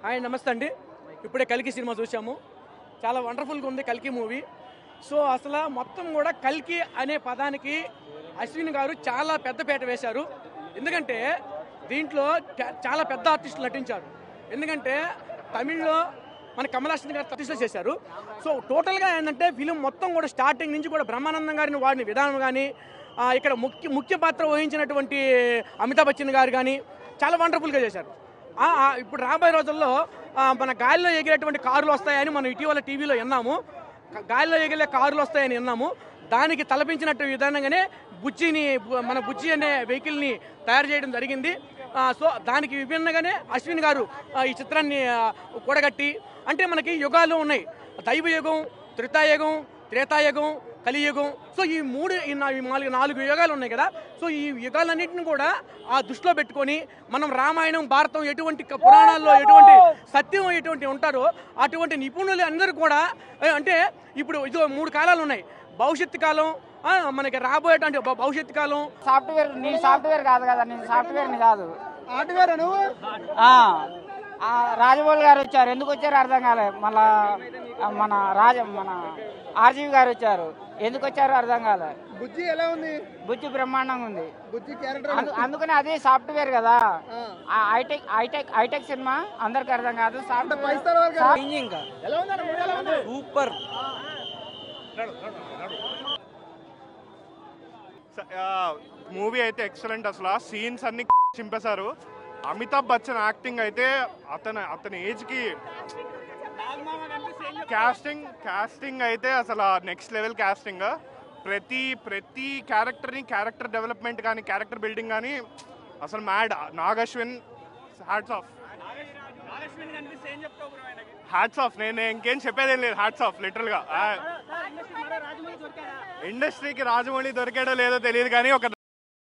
Hi నమస్తే అండి. ఇప్పుడే కల్కి సినిమా చూసాము. చాలా వండర్ఫుల్గా ఉంది కల్కి మూవీ. సో అసలు మొత్తం కూడా కల్కి అనే పదానికి అశ్విన్ గారు చాలా పెద్దపీట వేశారు. ఎందుకంటే దీంట్లో చాలా పెద్ద ఆర్టిస్టులు నటించారు. ఎందుకంటే తమిళ్లో మన కమల్ హాసన్ గారు ప్రతిష్ట చేశారు. సో టోటల్గా ఏంటంటే ఫిలిం మొత్తం కూడా స్టార్టింగ్ నుంచి కూడా బ్రహ్మానందం గారిని వాడిన విధానం కానీ, ఇక్కడ ముఖ్య పాత్ర వహించినటువంటి అమితాబ్ బచ్చన్ గారు కానీ చాలా వండర్ఫుల్గా చేశారు. ఇప్పుడు రాబోయే రోజుల్లో మన గాలిలో ఎగిరేటువంటి కార్లు వస్తాయని మనం ఇటీవల టీవీలో విన్నాము. గాలిలో ఎగిరే కార్లు వస్తాయని విన్నాము. దానికి తలపించినట్టు విధానంగానే మన బుజ్జి అనే వెహికల్ని తయారు చేయడం జరిగింది. సో దానికి విభిన్నంగానే అశ్విన్ గారు ఈ చిత్రాన్ని కూడగట్టి, అంటే మనకి యుగాలు ఉన్నాయి, దైవయుగం, త్రితాయుగం, త్రేతాయుగం, కలియుగం. సో ఈ నాలుగు యుగాలు ఉన్నాయి కదా. సో ఈ యుగాలన్నింటిని కూడా ఆ దృష్టిలో పెట్టుకొని మనం రామాయణం, భారతం, ఎటువంటి పురాణాల్లో ఎటువంటి సత్యం ఎటువంటి ఉంటారో అటువంటి నిపుణులు అందరూ కూడా, అంటే ఇప్పుడు ఇది 3 కాలాలు ఉన్నాయి. భవిష్యత్తు కాలం, మనకి రాబోయేటువంటి భవిష్యత్తు కాలం. సాఫ్ట్వేర్, నేను సాఫ్ట్వేర్ కాదు కదా, నేను సాఫ్ట్వేర్ని కాదు. హార్డ్వేర్ నువ్వు. రాజమౌళి గారు వచ్చారు, ఎందుకు వచ్చారు అర్థం కాలేదు. మళ్ళా మన ఆర్జీవి గారు వచ్చారు, ఎందుకు వచ్చారు అర్థం కాలేదు. బుజ్జి ఎలా ఉంది? బుజ్జి బ్రహ్మాండంగా ఉంది. బుజ్జి క్యారెక్టర్ అందుకని అది సాఫ్ట్వేర్ కదా. హైటెక్ సినిమా అందరికి అర్థం కాదు. సూపర్. మూవీ అయితే ఎక్సలెంట్. అసలు సీన్స్ అన్ని చింపేశారు. అమితాబ్ బచ్చన్ యాక్టింగ్ అయితే అతని ఏజ్ కి కాస్టింగ్ అయితే అసలు నెక్స్ట్ లెవెల్ కాస్టింగ్. ప్రతి క్యారెక్టర్ డెవలప్మెంట్ కానీ, క్యారెక్టర్ బిల్డింగ్ కానీ అసలు మ్యాడ్. Nag Ashwin hats off. నేను ఇంకేం చెప్పేదేం లేదు. హ్యాట్స్ ఆఫ్ లిటరల్ గా. ఇండస్ట్రీకి రాజమౌళి దొరికాడో లేదో తెలియదు కానీ ఒక